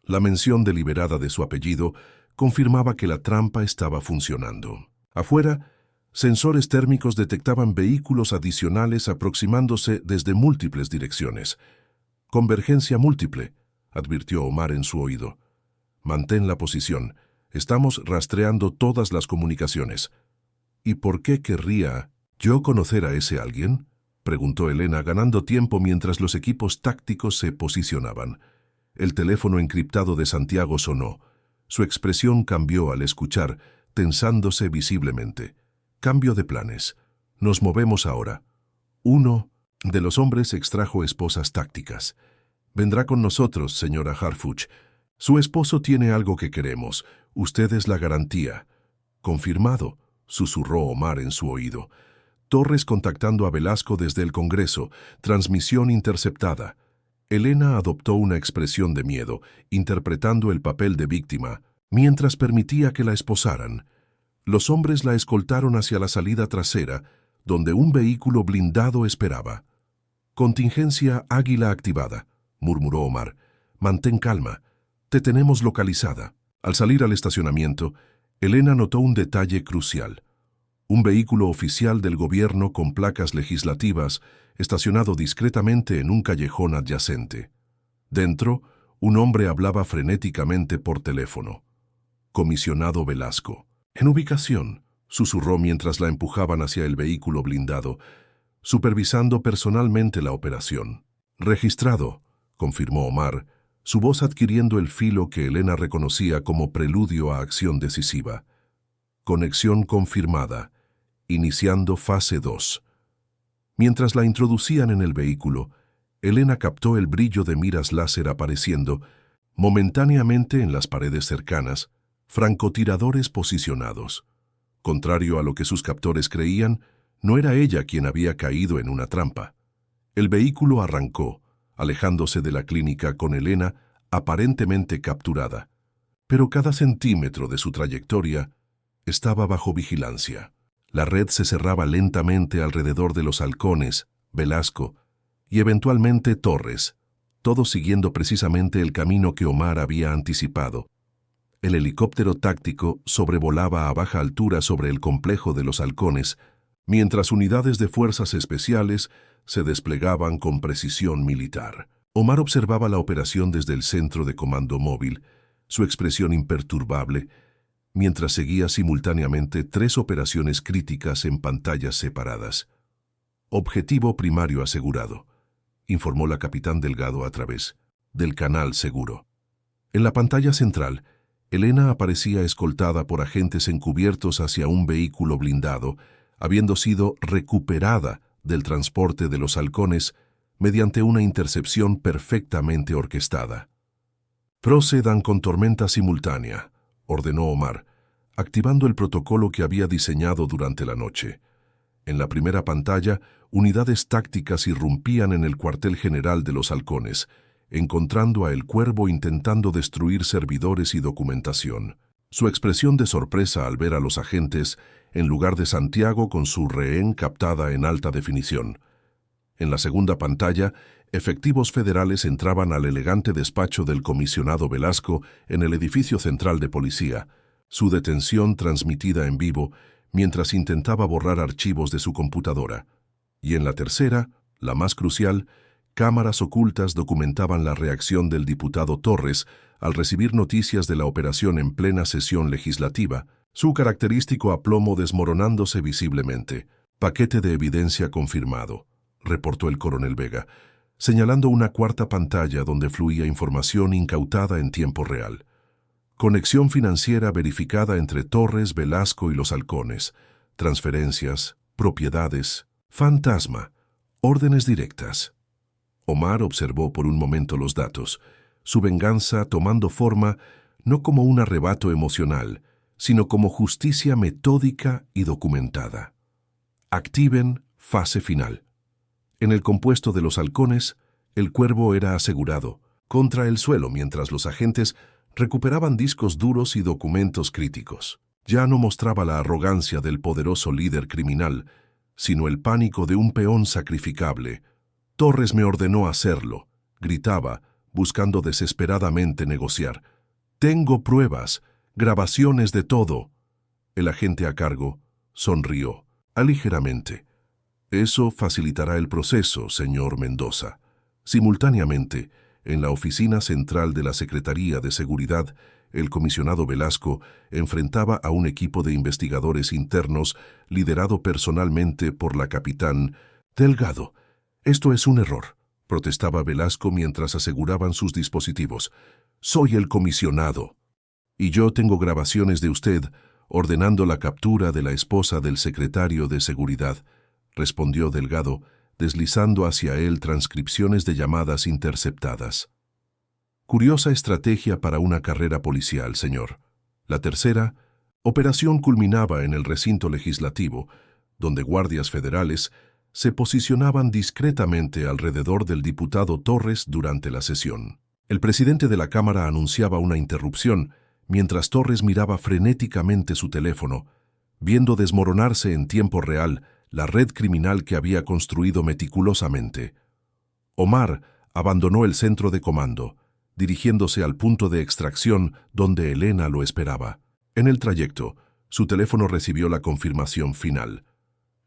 La mención deliberada de su apellido confirmaba que la trampa estaba funcionando. Afuera, sensores térmicos detectaban vehículos adicionales aproximándose desde múltiples direcciones. «Convergencia múltiple», advirtió Omar en su oído. «Mantén la posición. Estamos rastreando todas las comunicaciones». «¿Y por qué querría ¿Yo conocer a ese alguien?, preguntó Elena, ganando tiempo mientras los equipos tácticos se posicionaban. El teléfono encriptado de Santiago sonó. Su expresión cambió al escuchar, tensándose visiblemente. Cambio de planes. Nos movemos ahora. Uno de los hombres extrajo esposas tácticas. Vendrá con nosotros, señora Harfuch. Su esposo tiene algo que queremos. Usted es la garantía. Confirmado, susurró Omar en su oído. Torres contactando a Velasco desde el Congreso. Transmisión interceptada. Elena adoptó una expresión de miedo, interpretando el papel de víctima, mientras permitía que la esposaran. Los hombres la escoltaron hacia la salida trasera, donde un vehículo blindado esperaba. «Contingencia Águila activada», murmuró Omar. «Mantén calma. Te tenemos localizada». Al salir al estacionamiento, Elena notó un detalle crucial. Un vehículo oficial del gobierno con placas legislativas estacionado discretamente en un callejón adyacente. Dentro, un hombre hablaba frenéticamente por teléfono. «Comisionado Velasco». «En ubicación», susurró mientras la empujaban hacia el vehículo blindado, supervisando personalmente la operación. «Registrado», confirmó Omar, su voz adquiriendo el filo que Elena reconocía como preludio a acción decisiva. «Conexión confirmada. Iniciando fase 2». Mientras la introducían en el vehículo, Elena captó el brillo de miras láser apareciendo, momentáneamente en las paredes cercanas, francotiradores posicionados. Contrario a lo que sus captores creían, no era ella quien había caído en una trampa. El vehículo arrancó, alejándose de la clínica con Elena aparentemente capturada, pero cada centímetro de su trayectoria estaba bajo vigilancia. La red se cerraba lentamente alrededor de los halcones, Velasco y eventualmente Torres, todos siguiendo precisamente el camino que Omar había anticipado. El helicóptero táctico sobrevolaba a baja altura sobre el complejo de los halcones, mientras unidades de fuerzas especiales se desplegaban con precisión militar. Omar observaba la operación desde el centro de comando móvil, su expresión imperturbable, mientras seguía simultáneamente 3 operaciones críticas en pantallas separadas. «Objetivo primario asegurado», informó la capitán Delgado a través del canal seguro. En la pantalla central, Elena aparecía escoltada por agentes encubiertos hacia un vehículo blindado, habiendo sido recuperada del transporte de los halcones mediante una intercepción perfectamente orquestada. «Procedan con tormenta simultánea», ordenó Omar, activando el protocolo que había diseñado durante la noche. En la primera pantalla, unidades tácticas irrumpían en el cuartel general de los halcones, encontrando a El Cuervo intentando destruir servidores y documentación. Su expresión de sorpresa al ver a los agentes, en lugar de Santiago con su rehén captada en alta definición. En la segunda pantalla, efectivos federales entraban al elegante despacho del comisionado Velasco en el edificio central de policía, su detención transmitida en vivo mientras intentaba borrar archivos de su computadora. Y en la tercera, la más crucial, cámaras ocultas documentaban la reacción del diputado Torres al recibir noticias de la operación en plena sesión legislativa, su característico aplomo desmoronándose visiblemente. «Paquete de evidencia confirmado», reportó el coronel Vega, señalando una cuarta pantalla donde fluía información incautada en tiempo real. «Conexión financiera verificada entre Torres, Velasco y los halcones. Transferencias, propiedades, fantasma, órdenes directas». Omar observó por un momento los datos, su venganza tomando forma no como un arrebato emocional, sino como justicia metódica y documentada. «Activen fase final». En el compuesto de los halcones, El Cuervo era asegurado, contra el suelo mientras los agentes recuperaban discos duros y documentos críticos. Ya no mostraba la arrogancia del poderoso líder criminal, sino el pánico de un peón sacrificable. «Torres me ordenó hacerlo», gritaba, buscando desesperadamente negociar. «Tengo pruebas, grabaciones de todo». El agente a cargo sonrió, ligeramente. «Eso facilitará el proceso, señor Mendoza». Simultáneamente, en la oficina central de la Secretaría de Seguridad, el comisionado Velasco enfrentaba a un equipo de investigadores internos liderado personalmente por la capitán Delgado. «Esto es un error», protestaba Velasco mientras aseguraban sus dispositivos. «Soy el comisionado. Y yo tengo grabaciones de usted ordenando la captura de la esposa del secretario de Seguridad», respondió Delgado, deslizando hacia él transcripciones de llamadas interceptadas. «Curiosa estrategia para una carrera policial, señor». La tercera operación culminaba en el recinto legislativo, donde guardias federales se posicionaban discretamente alrededor del diputado Torres durante la sesión. El presidente de la Cámara anunciaba una interrupción, mientras Torres miraba frenéticamente su teléfono, viendo desmoronarse en tiempo real la red criminal que había construido meticulosamente. Omar abandonó el centro de comando, dirigiéndose al punto de extracción donde Elena lo esperaba. En el trayecto, su teléfono recibió la confirmación final.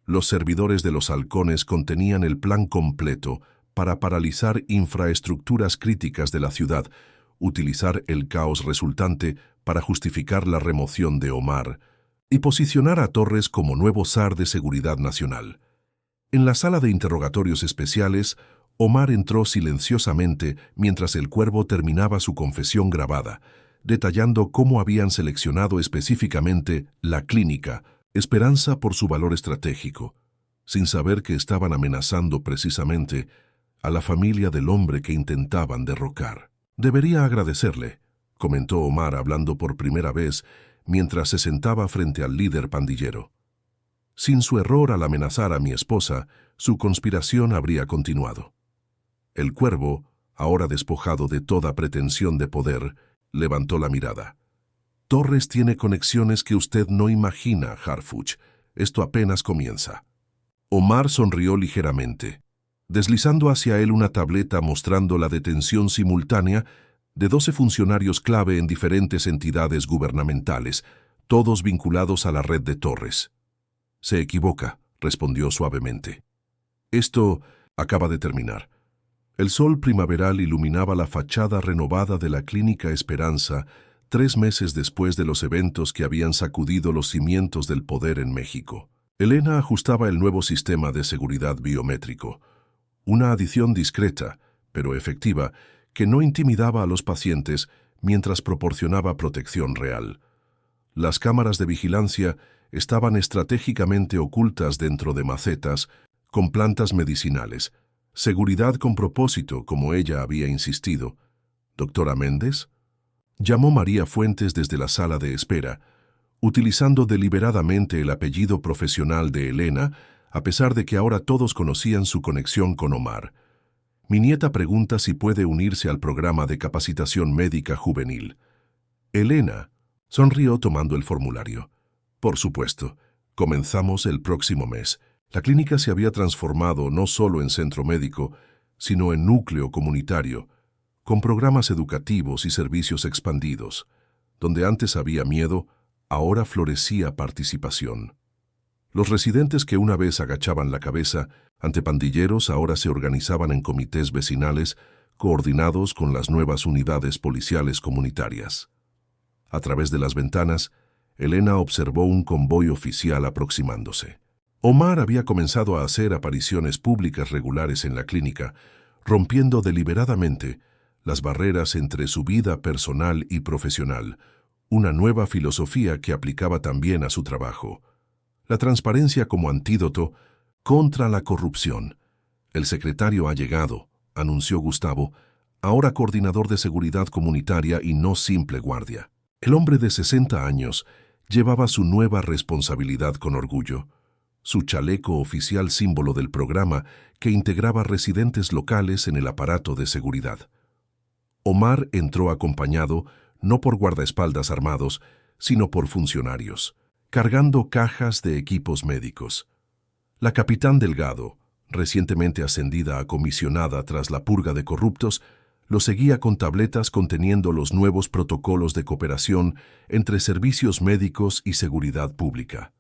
Los servidores de los halcones contenían el plan completo para paralizar infraestructuras críticas de la ciudad, utilizar el caos resultante para justificar la remoción de Omar y posicionar a Torres como nuevo zar de seguridad nacional. En la sala de interrogatorios especiales, Omar entró silenciosamente mientras el Cuervo terminaba su confesión grabada, detallando cómo habían seleccionado específicamente la clínica Esperanza por su valor estratégico, sin saber que estaban amenazando precisamente a la familia del hombre que intentaban derrocar. «Debería agradecerle», comentó Omar hablando por primera vez mientras se sentaba frente al líder pandillero. «Sin su error al amenazar a mi esposa, su conspiración habría continuado». El Cuervo, ahora despojado de toda pretensión de poder, levantó la mirada. «Torres tiene conexiones que usted no imagina, Harfuch. Esto apenas comienza». Omar sonrió ligeramente, deslizando hacia él una tableta mostrando la detención simultánea de 12 funcionarios clave en diferentes entidades gubernamentales, todos vinculados a la red de Torres. «Se equivoca», respondió suavemente. «Esto acaba de terminar». El sol primaveral iluminaba la fachada renovada de la Clínica Esperanza 3 meses después de los eventos que habían sacudido los cimientos del poder en México. Elena ajustaba el nuevo sistema de seguridad biométrico, una adición discreta, pero efectiva, que no intimidaba a los pacientes mientras proporcionaba protección real. Las cámaras de vigilancia estaban estratégicamente ocultas dentro de macetas con plantas medicinales. Seguridad con propósito, como ella había insistido. «¿Doctora Méndez?», llamó María Fuentes desde la sala de espera, utilizando deliberadamente el apellido profesional de Elena, a pesar de que ahora todos conocían su conexión con Omar. «Mi nieta pregunta si puede unirse al programa de capacitación médica juvenil». Elena sonrió tomando el formulario. «Por supuesto. Comenzamos el próximo mes». La clínica se había transformado no solo en centro médico, sino en núcleo comunitario, con programas educativos y servicios expandidos. Donde antes había miedo, ahora florecía participación. Los residentes que una vez agachaban la cabeza ante pandilleros ahora se organizaban en comités vecinales coordinados con las nuevas unidades policiales comunitarias. A través de las ventanas, Elena observó un convoy oficial aproximándose. Omar había comenzado a hacer apariciones públicas regulares en la clínica, rompiendo deliberadamente las barreras entre su vida personal y profesional, una nueva filosofía que aplicaba también a su trabajo. La transparencia como antídoto contra la corrupción. «El secretario ha llegado», anunció Gustavo, ahora coordinador de seguridad comunitaria y no simple guardia. El hombre de 60 años llevaba su nueva responsabilidad con orgullo. Su chaleco oficial símbolo del programa que integraba residentes locales en el aparato de seguridad. Omar entró acompañado no por guardaespaldas armados, sino por funcionarios, cargando cajas de equipos médicos. La capitán Delgado, recientemente ascendida a comisionada tras la purga de corruptos, lo seguía con tabletas conteniendo los nuevos protocolos de cooperación entre servicios médicos y seguridad pública.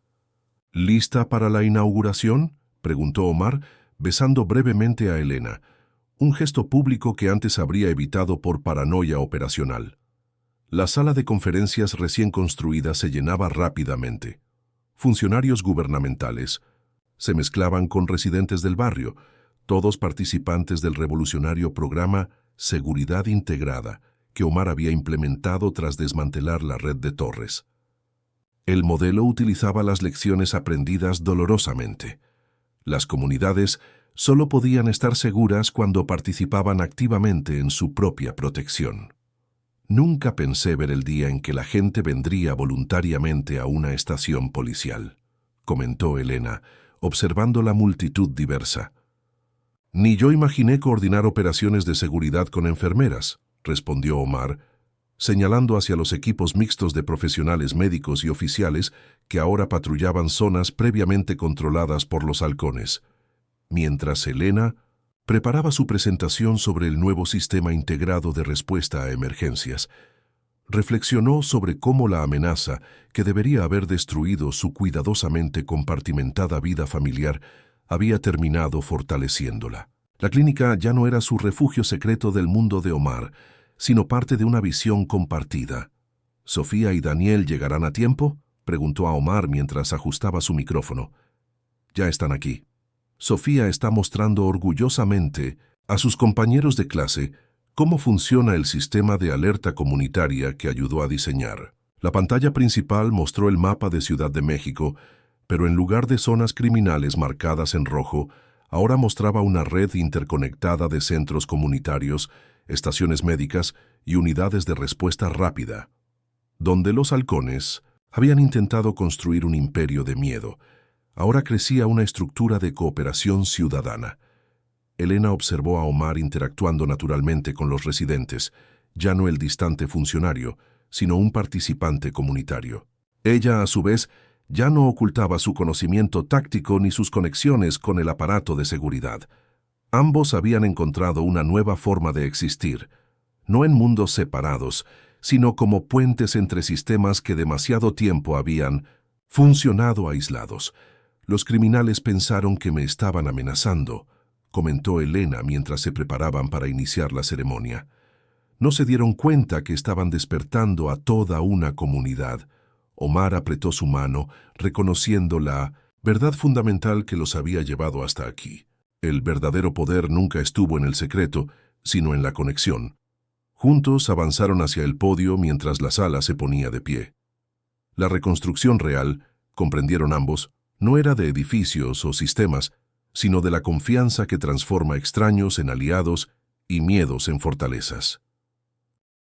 «¿Lista para la inauguración?», preguntó Omar, besando brevemente a Elena, un gesto público que antes habría evitado por paranoia operacional. La sala de conferencias recién construida se llenaba rápidamente. Funcionarios gubernamentales se mezclaban con residentes del barrio, todos participantes del revolucionario programa Seguridad Integrada que Omar había implementado tras desmantelar la red de torres. El modelo utilizaba las lecciones aprendidas dolorosamente. Las comunidades solo podían estar seguras cuando participaban activamente en su propia protección. Nunca pensé ver el día en que la gente vendría voluntariamente a una estación policial, comentó Elena, observando la multitud diversa. Ni yo imaginé coordinar operaciones de seguridad con enfermeras, respondió Omar, señalando hacia los equipos mixtos de profesionales médicos y oficiales que ahora patrullaban zonas previamente controladas por los halcones, mientras Elena preparaba su presentación sobre el nuevo sistema integrado de respuesta a emergencias. Reflexionó sobre cómo la amenaza, que debería haber destruido su cuidadosamente compartimentada vida familiar, había terminado fortaleciéndola. La clínica ya no era su refugio secreto del mundo de Omar, sino parte de una visión compartida. ¿Sofía y Daniel llegarán a tiempo?, preguntó a Omar mientras ajustaba su micrófono. Ya están aquí. Sofía está mostrando orgullosamente a sus compañeros de clase cómo funciona el sistema de alerta comunitaria que ayudó a diseñar. La pantalla principal mostró el mapa de Ciudad de México, pero en lugar de zonas criminales marcadas en rojo, ahora mostraba una red interconectada de centros comunitarios, estaciones médicas y unidades de respuesta rápida, donde los halcones habían intentado construir un imperio de miedo. Ahora crecía una estructura de cooperación ciudadana. Elena observó a Omar interactuando naturalmente con los residentes, ya no el distante funcionario, sino un participante comunitario. Ella, a su vez, ya no ocultaba su conocimiento táctico ni sus conexiones con el aparato de seguridad. Ambos habían encontrado una nueva forma de existir, no en mundos separados, sino como puentes entre sistemas que demasiado tiempo habían funcionado aislados. Los criminales pensaron que me estaban amenazando, comentó Elena mientras se preparaban para iniciar la ceremonia. No se dieron cuenta que estaban despertando a toda una comunidad. Omar apretó su mano, reconociendo la verdad fundamental que los había llevado hasta aquí. El verdadero poder nunca estuvo en el secreto, sino en la conexión. Juntos avanzaron hacia el podio mientras la sala se ponía de pie. La reconstrucción real, comprendieron ambos, no era de edificios o sistemas, sino de la confianza que transforma extraños en aliados y miedos en fortalezas.